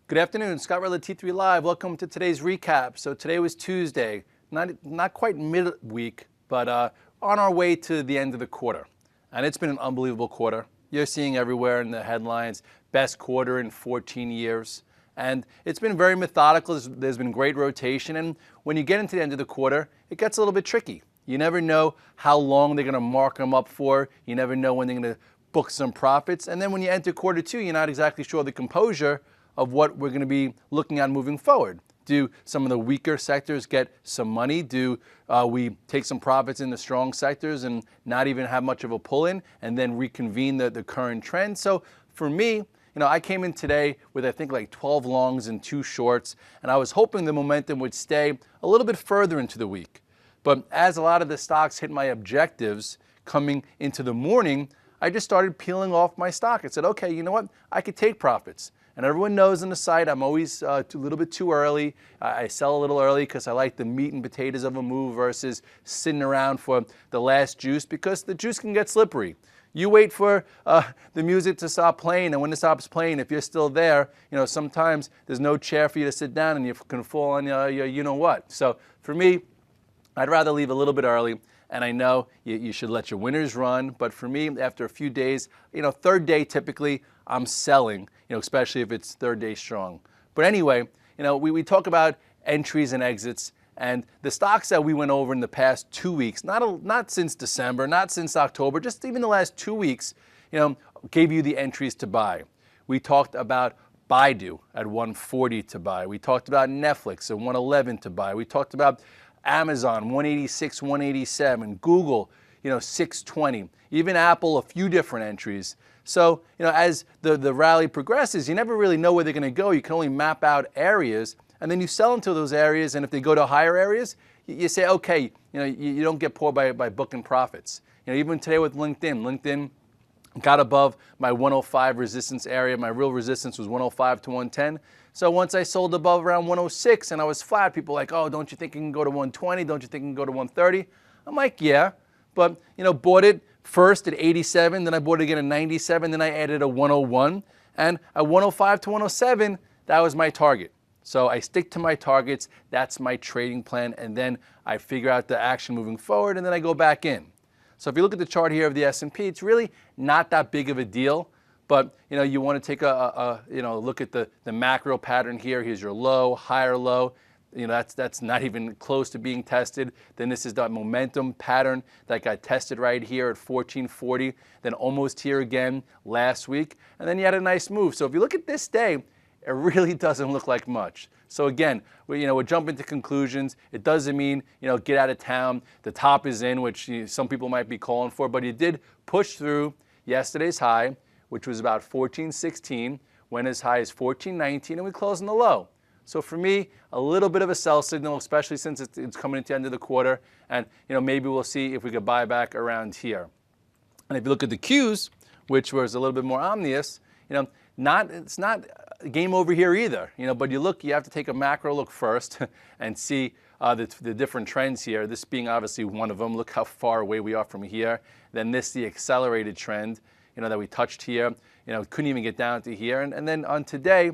Good afternoon, Scott Redler, T3 Live. Welcome to today's recap. So today was Tuesday, not quite midweek, but on our way to the end of the quarter. And it's been an unbelievable quarter. You're seeing everywhere in the headlines, best quarter in 14 years. And it's been very methodical. There's been great rotation. And when you get into the end of the quarter, it gets a little bit tricky. You never know how long they're going to mark them up for. You never know when they're going to book some profits. And then when you enter quarter two, you're not exactly sure the composure of what we're going to be looking at moving forward. Do some of the weaker sectors get some money? Do we take some profits in the strong sectors and not even have much of a pull-in and then reconvene the current trend? So for me, I came in today with I think like 12 longs and 2 shorts, and I was hoping the momentum would stay a little bit further into the week. But as a lot of the stocks hit my objectives coming into the morning, I just started peeling off my stock. I said, okay, you know what? I could take profits. And everyone knows on the site I'm always a little bit too early. I sell a little early because I like the meat and potatoes of a move versus sitting around for the last juice, because the juice can get slippery. You wait for the music to stop playing, and when it stops playing, if you're still there, sometimes there's no chair for you to sit down and you can fall on your you-know-what. So for me, I'd rather leave a little bit early. And I know you should let your winners run, but for me, after a few days, third day typically I'm selling, especially if it's third day strong. But anyway, we talk about entries and exits, and the stocks that we went over in the past 2 weeks, not since December, not since October, just even the last 2 weeks, gave you the entries to buy. We talked about Baidu at 140 to buy. We talked about Netflix at 111 to buy. We talked about Amazon, 186, 187, Google, 620, even Apple, a few different entries. So, as the rally progresses, you never really know where they're going to go. You can only map out areas, and then you sell into those areas, and if they go to higher areas, you say, okay, you don't get poor by booking profits. Even today with LinkedIn got above my 105 resistance area. My real resistance was 105 to 110. So once I sold above around 106 and I was flat, people were like, oh, don't you think it can go to 120? Don't you think it can go to 130? I'm like, yeah, but bought it first at 87, then I bought it again at 97, then I added a 101, and at 105 to 107, that was my target. So I stick to my targets, that's my trading plan, and then I figure out the action moving forward, and then I go back in. So if you look at the chart here of the S&P, it's really not that big of a deal. But you want to take a look at the macro pattern here. Here's your low, higher low. That's not even close to being tested. Then this is the momentum pattern that got tested right here at 1440. Then almost here again last week. And then you had a nice move. So if you look at this day, it really doesn't look like much. So again, we're jumping to conclusions. It doesn't mean, get out of town. The top is in, which some people might be calling for. But it did push through yesterday's high, which was about 14.16, went as high as 14.19, and we closed on the low. So for me, a little bit of a sell signal, especially since it's coming into the end of the quarter, and maybe we'll see if we could buy back around here. And if you look at the Qs, which was a little bit more omnious, it's not game over here either. But you have to take a macro look first and see the different trends here. This being obviously one of them. Look how far away we are from here. Then the accelerated trend, that we touched here, couldn't even get down to here. And then on today,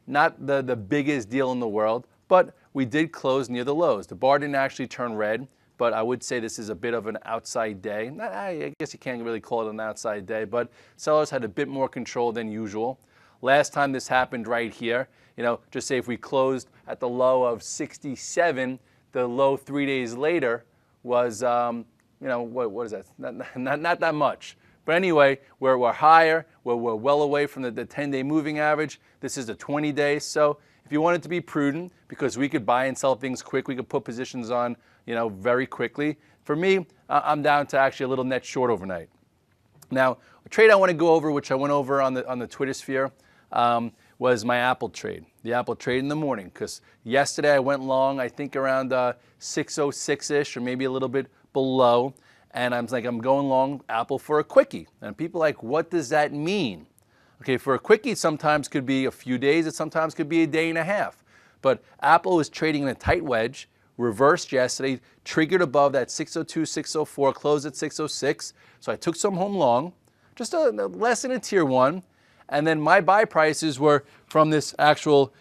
not the biggest deal in the world, but we did close near the lows. The bar didn't actually turn red, but I would say this is a bit of an outside day. I guess you can't really call it an outside day, but sellers had a bit more control than usual. Last time this happened right here, just say if we closed at the low of 67, the low 3 days later was, what is that? Not that much. But anyway, we're higher, we're well away from the 10-day moving average. This is the 20-day. So if you wanted to be prudent, because we could buy and sell things quick, we could put positions on, very quickly. For me, I'm down to actually a little net short overnight. Now, a trade I want to go over, which I went over on the Twitter sphere, was my Apple trade. The Apple trade in the morning, because yesterday I went long, I think around 606-ish, or maybe a little bit below. And I'm going long Apple for a quickie. And people are like, what does that mean? Okay, for a quickie, it sometimes could be a few days. It sometimes could be a day and a half. But Apple was trading in a tight wedge, reversed yesterday, triggered above that 602, 604, closed at 606. So I took some home long, just less than a tier one. And then my buy prices were from this actual,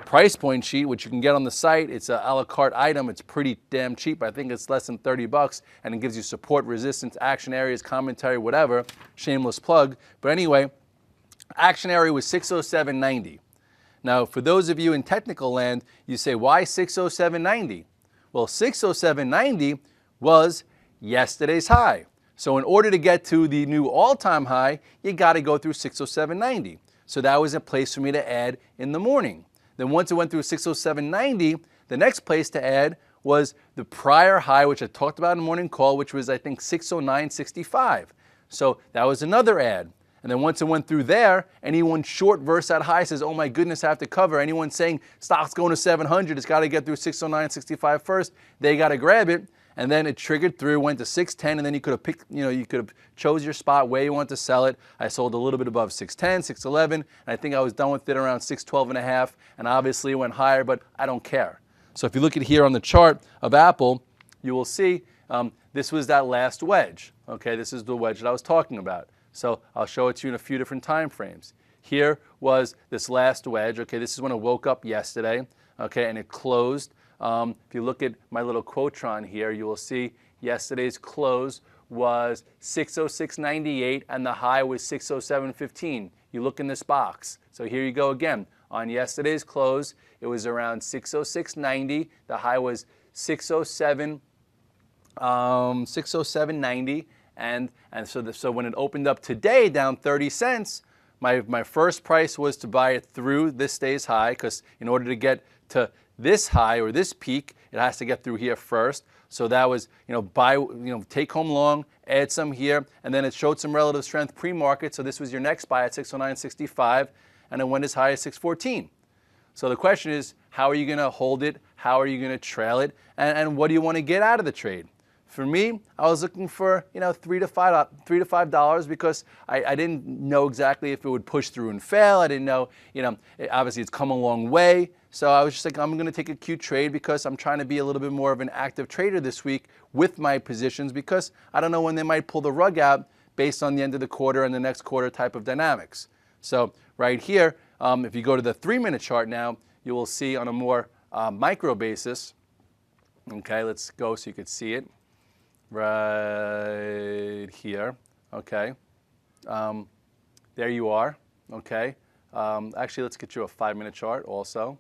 price point sheet, which you can get on the site. It's a la carte item. It's pretty damn cheap. I think it's less than $30, and it gives you support, resistance, action areas, commentary, whatever. Shameless plug. But anyway, action area was 607.90. Now, for those of you in technical land, you say, why 607.90? Well, 607.90 was yesterday's high. So in order to get to the new all-time high, you got to go through 607.90. So that was a place for me to add in the morning. Then once it went through 607.90, the next place to add was the prior high, which I talked about in the morning call, which was, I think, 609.65. So that was another add. And then once it went through there, anyone short versus that high says, oh my goodness, I have to cover. Anyone saying stock's going to 700, it's got to get through 609.65 first, they got to grab it. And then it triggered through, went to 610, and then you could have picked, you could have chose your spot where you want to sell it. I sold a little bit above 610, 611, and I think I was done with it around 612 and a half, and obviously it went higher, but I don't care. So if you look at here on the chart of Apple, you will see this was that last wedge. Okay, this is the wedge that I was talking about. So I'll show it to you in a few different time frames. Here was this last wedge. Okay, this is when it woke up yesterday. Okay, and it closed. If you look at my little Quotron here, you will see yesterday's close was 606.98 and the high was 607.15. You look in this box. So here you go again. On yesterday's close, it was around 606.90. The high was 607.90. And so when it opened up today down 30 cents, my first price was to buy it through this day's high, because in order to get to this high or this peak, it has to get through here first. So that was, take home long, add some here, and then it showed some relative strength pre-market. So this was your next buy at 609.65, and it went as high as 614. So the question is, how are you going to hold it? How are you going to trail it? And what do you want to get out of the trade? For me, I was looking for $3 to $5 because I didn't know exactly if it would push through and fail. I didn't know, obviously it's come a long way. So I was just like, I'm going to take a cute trade because I'm trying to be a little bit more of an active trader this week with my positions, because I don't know when they might pull the rug out based on the end of the quarter and the next quarter type of dynamics. So right here, if you go to the 3-minute chart now, you will see on a more micro basis. Okay, let's go so you could see it. Right here, okay. There you are, okay. Actually, let's get you a 5-minute chart also.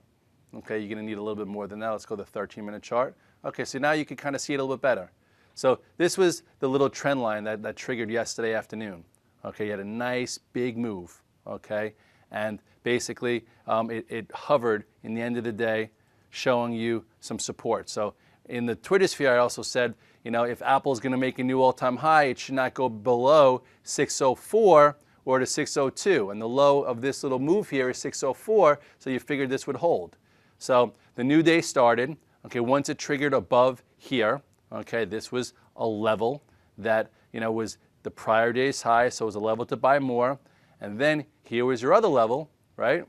Okay, you're going to need a little bit more than that. Let's go to the 13-minute chart. Okay, so now you can kind of see it a little bit better. So this was the little trend line that triggered yesterday afternoon. Okay, you had a nice big move, okay, and basically it hovered in the end of the day, showing you some support. So in the Twitter sphere, I also said, if Apple's going to make a new all-time high, it should not go below 604 or to 602. And the low of this little move here is 604, so you figured this would hold. So the new day started. Okay, once it triggered above here, okay, this was a level that, was the prior day's high, so it was a level to buy more. And then here was your other level, right?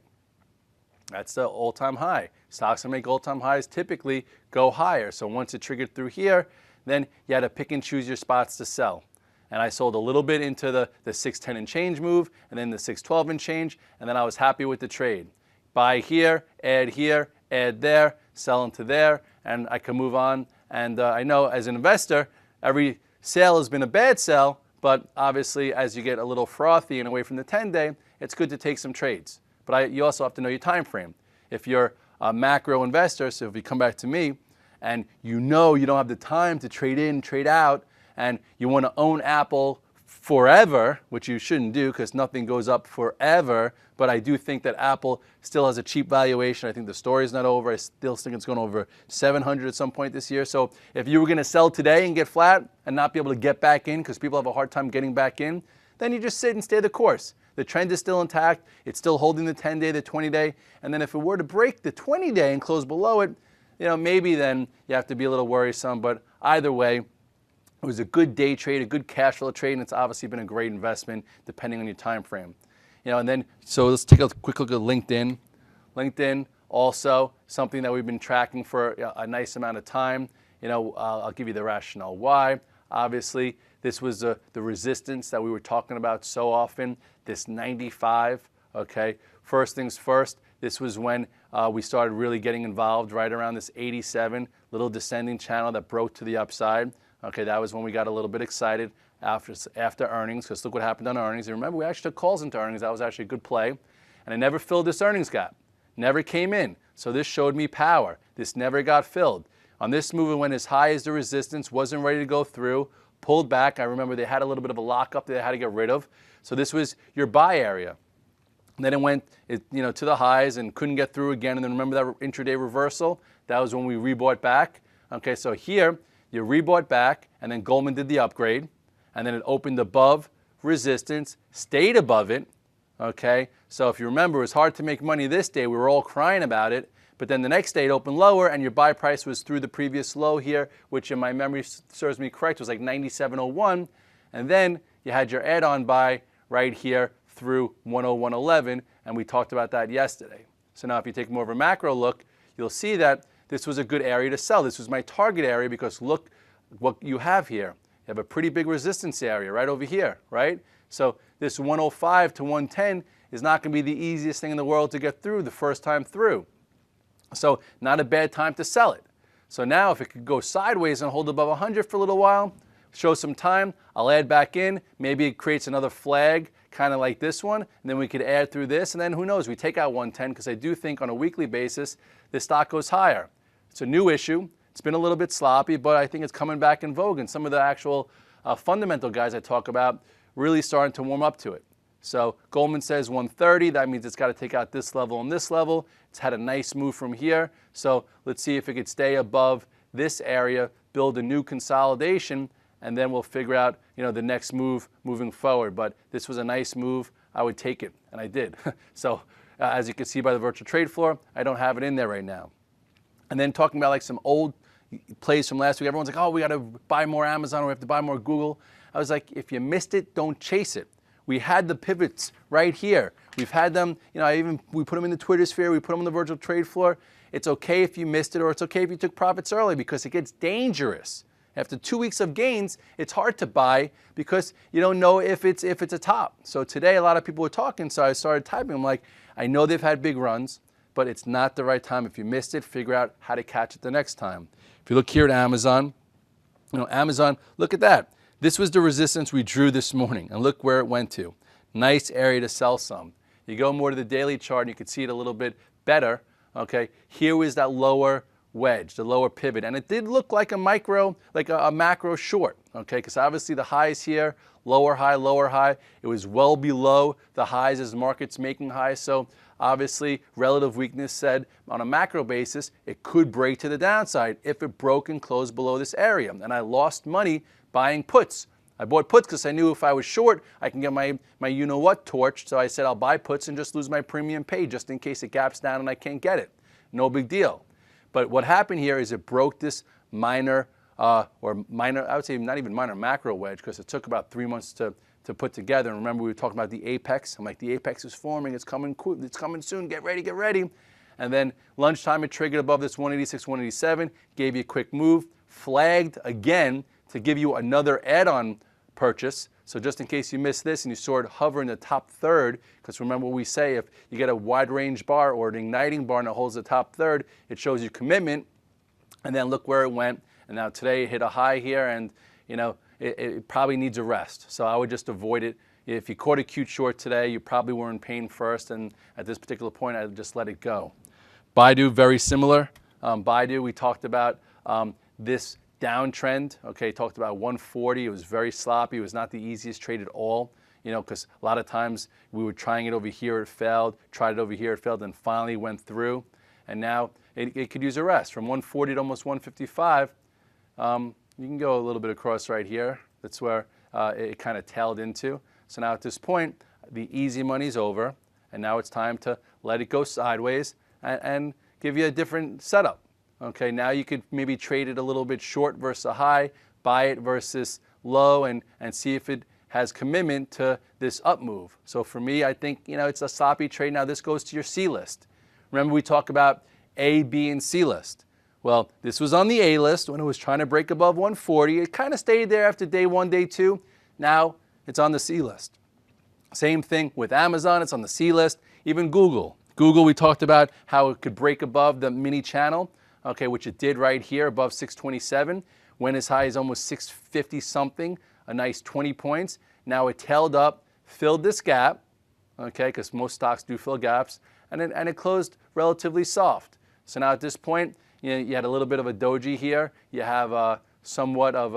That's the all-time high. Stocks that make all-time highs typically go higher. So once it triggered through here, then you had to pick and choose your spots to sell. And I sold a little bit into the 610 and change move, and then the 612 and change, and then I was happy with the trade. Buy here, add there, sell into there, and I can move on. And I know as an investor, every sale has been a bad sell, but obviously as you get a little frothy and away from the 10-day, it's good to take some trades. But you also have to know your time frame. If you're a macro investor, so if you come back to me, and you don't have the time to trade in, trade out, and you want to own Apple forever, which you shouldn't do because nothing goes up forever, but I do think that Apple still has a cheap valuation. I think the story's not over. I still think it's going over 700 at some point this year. So if you were going to sell today and get flat and not be able to get back in because people have a hard time getting back in, then you just sit and stay the course. The trend is still intact. It's still holding the 10-day, the 20-day, and then if it were to break the 20-day and close below it, maybe then you have to be a little worrisome, but either way, it was a good day trade, a good cash flow trade, and it's obviously been a great investment depending on your time frame. And then, so let's take a quick look at LinkedIn. LinkedIn, also something that we've been tracking for a nice amount of time. I'll give you the rationale why. Obviously, This was the resistance that we were talking about so often, this 95, okay? First things first, this was when we started really getting involved right around this 87, little descending channel that broke to the upside. Okay, that was when we got a little bit excited after earnings, because look what happened on earnings. And remember, we actually took calls into earnings. That was actually a good play. And I never filled this earnings gap. Never came in. So this showed me power. This never got filled. On this move, it went as high as the resistance, wasn't ready to go through, pulled back. I remember they had a little bit of a lockup that they had to get rid of. So this was your buy area. And then it went to the highs and couldn't get through again. And then remember that intraday reversal? That was when we rebought back. Okay, so here you rebought back, and then Goldman did the upgrade, and then it opened above resistance, stayed above it. Okay, so if you remember, it was hard to make money this day. We were all crying about it. But then the next day it opened lower, and your buy price was through the previous low here, which in my memory serves me correct was like 97.01. And then you had your add-on buy right here through 101.11, and we talked about that yesterday. So now if you take more of a macro look, you'll see that this was a good area to sell. This was my target area because look what you have here. You have a pretty big resistance area right over here, right? So this 105 to 110 is not going to be the easiest thing in the world to get through the first time through. So not a bad time to sell it. So now if it could go sideways and hold above 100 for a little while, show some time, I'll add back in. Maybe it creates another flag, kind of like this one, and then we could add through this, and then who knows, we take out 110, because I do think on a weekly basis, this stock goes higher. It's a new issue. It's been a little bit sloppy, but I think it's coming back in vogue, and some of the actual fundamental guys I talk about really starting to warm up to it. So Goldman says 130, that means it's got to take out this level and this level. It's had a nice move from here. So let's see if it could stay above this area, build a new consolidation, and then we'll figure out the next move moving forward. But this was a nice move. I would take it, and I did. So as you can see by the virtual trade floor, I don't have it in there right now. And then talking about like some old plays from last week, everyone's like, oh, we got to buy more Amazon, or we have to buy more Google. I was like, if you missed it, don't chase it. We had the pivots right here. We've had them, we put them in the Twitter sphere, we put them on the virtual trade floor. It's okay if you missed it, or it's okay if you took profits early, because it gets dangerous. After 2 weeks of gains, it's hard to buy because you don't know if it's a top. So today a lot of people were talking, so I started typing. I'm like, I know they've had big runs, but it's not the right time. If you missed it, figure out how to catch it the next time. If you look here at Amazon, Amazon, look at that. This was the resistance we drew this morning, and look where it went to. Nice area to sell some. You go more to the daily chart, and you can see it a little bit better. Okay, here was that lower wedge, the lower pivot, and it did look like a macro short. Okay, because obviously the highs here, lower high. It was well below the highs as markets making highs. So obviously relative weakness said on a macro basis it could break to the downside if it broke and closed below this area. And I lost money buying puts. I bought puts because I knew if I was short, I can get my you-know-what torched. So I said I'll buy puts and just lose my premium pay just in case it gaps down and I can't get it. No big deal. But what happened here is it broke this minor, I would say not even minor, macro wedge, because it took about 3 months to put together. And remember we were talking about the apex. I'm like, the apex is forming. It's coming soon. Get ready. And then lunchtime it triggered above this 186, 187, gave you a quick move, flagged again, to give you another add-on purchase. So just in case you missed this and you saw it hover in the top third, because remember what we say, if you get a wide range bar or an igniting bar and it holds the top third, it shows you commitment. And then look where it went. And now today it hit a high here, and it probably needs a rest. So I would just avoid it. If you caught a cute short today, you probably were in pain first, and at this particular point, I'd just let it go. Baidu, very similar. Baidu, we talked about this downtrend, okay, talked about 140. It was very sloppy. It was not the easiest trade at all, because a lot of times we were trying it over here, it failed, tried it over here, it failed, and finally went through. And now it could use a rest. From 140 to almost 155, you can go a little bit across right here. That's where it kind of tailed into. So now at this point, the easy money's over, and now it's time to let it go sideways and give you a different setup. Okay, now you could maybe trade it a little bit short versus a high, buy it versus low, and see if it has commitment to this up move. So for me, I think, it's a sloppy trade. Now this goes to your C list. Remember we talk about A, B, and C list. Well, this was on the A list when it was trying to break above 140. It kind of stayed there after day one, day two. Now it's on the C list. Same thing with Amazon, it's on the C list. Even Google. Google, we talked about how it could break above the mini channel, okay, which it did right here above 627. Went as high as almost 650 something, a nice 20 points. Now it tailed up, filled this gap, okay, because most stocks do fill gaps, and it closed relatively soft. So now at this point, you had a little bit of a doji here. You have somewhat of,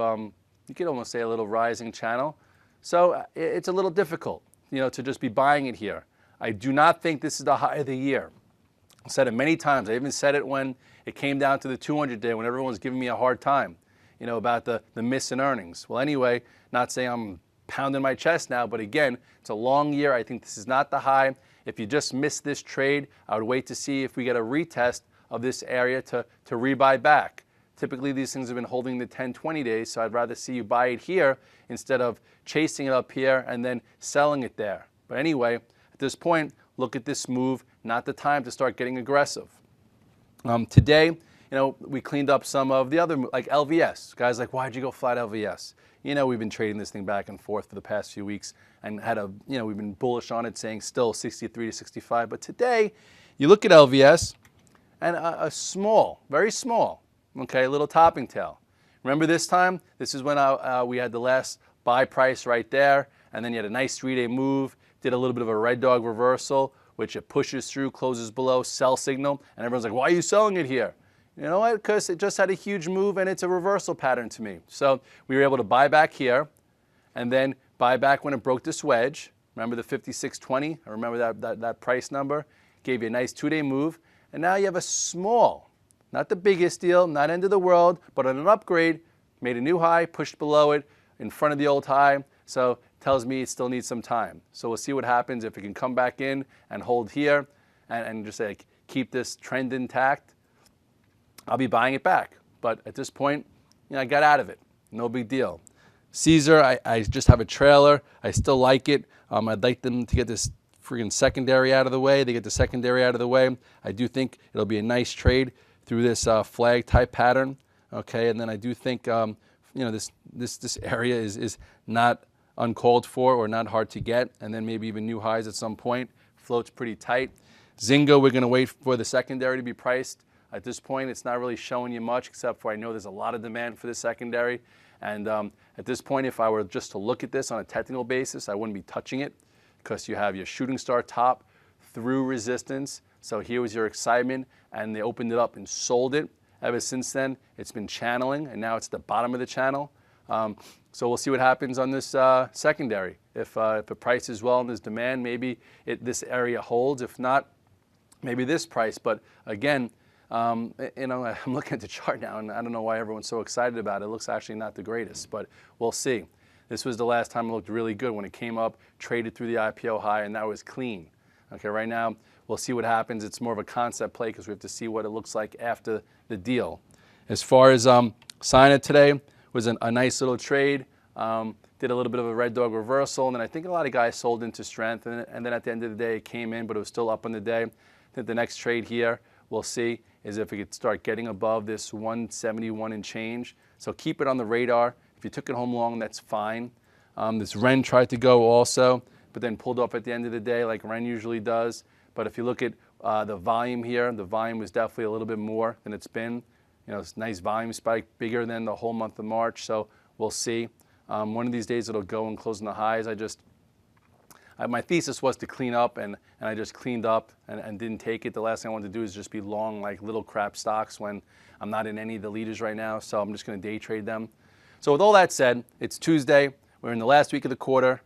you could almost say a little rising channel. So it's a little difficult, to just be buying it here. I do not think this is the high of the year. I've said it many times. I even said it when it came down to the 200-day when everyone was giving me a hard time, about the miss in earnings. Well, anyway, not saying I'm pounding my chest now, but again, it's a long year. I think this is not the high. If you just missed this trade, I would wait to see if we get a retest of this area to rebuy back. Typically, these things have been holding the 10, 20 days, so I'd rather see you buy it here instead of chasing it up here and then selling it there. But anyway, at this point, look at this move, not the time to start getting aggressive. Today, we cleaned up some of the other, like LVS. Guys like, why'd you go flat LVS? We've been trading this thing back and forth for the past few weeks and we've been bullish on it, saying still 63 to 65. But today, you look at LVS and a small, very small, okay, little topping tail. Remember this time? This is when we had the last buy price right there, and then you had a nice 3-day move, did a little bit of a red dog reversal, which it pushes through, closes below, sell signal, and everyone's like, why are you selling it here? You know what? Because it just had a huge move and it's a reversal pattern to me. So we were able to buy back here and then buy back when it broke this wedge. Remember the 56.20? I remember that price number. Gave you a nice 2-day move. And now you have a small, not the biggest deal, not end of the world, but on an upgrade, made a new high, pushed below it, in front of the old high. So tells me it still needs some time. So we'll see what happens if it can come back in and hold here and just like keep this trend intact. I'll be buying it back. But at this point, I got out of it. No big deal. Caesar, I just have a trailer. I still like it. I'd like them to get this freaking secondary out of the way. They get the secondary out of the way. I do think it'll be a nice trade through this flag type pattern. Okay, and then I do think this area is not uncalled for or not hard to get, and then maybe even new highs at some point. Float's pretty tight. Zynga, we're going to wait for the secondary to be priced. At this point, it's not really showing you much, except for I know there's a lot of demand for the secondary. And at this point, if I were just to look at this on a technical basis, I wouldn't be touching it because you have your shooting star top through resistance. So here was your excitement, and they opened it up and sold it. Ever since then, it's been channeling, and now it's the bottom of the channel. So we'll see what happens on this secondary. If the price is well and there's demand, maybe this area holds. If not, maybe this price. But again, I'm looking at the chart now, and I don't know why everyone's so excited about it. It looks actually not the greatest, but we'll see. This was the last time it looked really good when it came up, traded through the IPO high, and that was clean. Okay, right now, we'll see what happens. It's more of a concept play because we have to see what it looks like after the deal. As far as Sina today, was a nice little trade. Did a little bit of a red dog reversal, and then I think a lot of guys sold into strength, and then at the end of the day, it came in, but it was still up on the day. I think the next trade here, we'll see, is if it could start getting above this 171 and change. So keep it on the radar. If you took it home long, that's fine. This Ren tried to go also, but then pulled off at the end of the day like Ren usually does. But if you look at the volume here, the volume was definitely a little bit more than it's been. It's a nice volume spike, bigger than the whole month of March, so we'll see. One of these days it'll go and close in the highs. My thesis was to clean up, and I just cleaned up and didn't take it. The last thing I wanted to do is just be long like little crap stocks when I'm not in any of the leaders right now, so I'm just going to day trade them. So with all that said, it's Tuesday. We're in the last week of the quarter.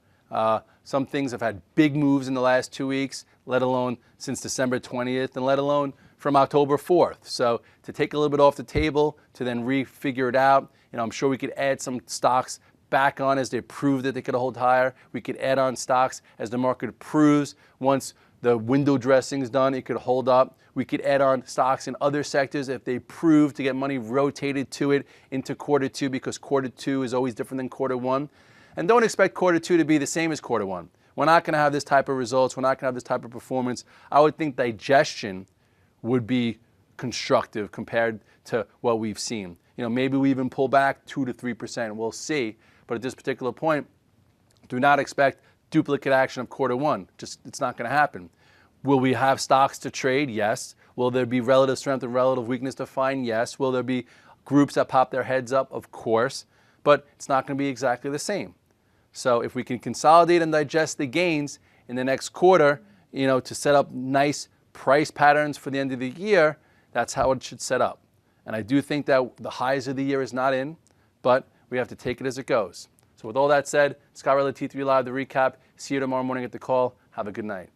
Some things have had big moves in the last 2 weeks, let alone since December 20th, and let alone from October 4th. So to take a little bit off the table, to then refigure it out, I'm sure we could add some stocks back on as they prove that they could hold higher. We could add on stocks as the market proves once the window dressing is done, it could hold up. We could add on stocks in other sectors if they prove to get money rotated to it into quarter two, because quarter two is always different than quarter one. And don't expect quarter two to be the same as quarter one. We're not going to have this type of results. We're not going to have this type of performance. I would think digestion would be constructive compared to what we've seen. Maybe we even pull back 2 to 3%. We'll see. But at this particular point, do not expect duplicate action of quarter one. It's not going to happen. Will we have stocks to trade? Yes. Will there be relative strength and relative weakness to find? Yes. Will there be groups that pop their heads up? Of course. But it's not going to be exactly the same. So if we can consolidate and digest the gains in the next quarter, to set up nice price patterns for the end of the year, that's how it should set up. And I do think that the highs of the year is not in, but we have to take it as it goes. So with all that said, Scott Redler, T3 Live, the recap. See you tomorrow morning at the call. Have a good night.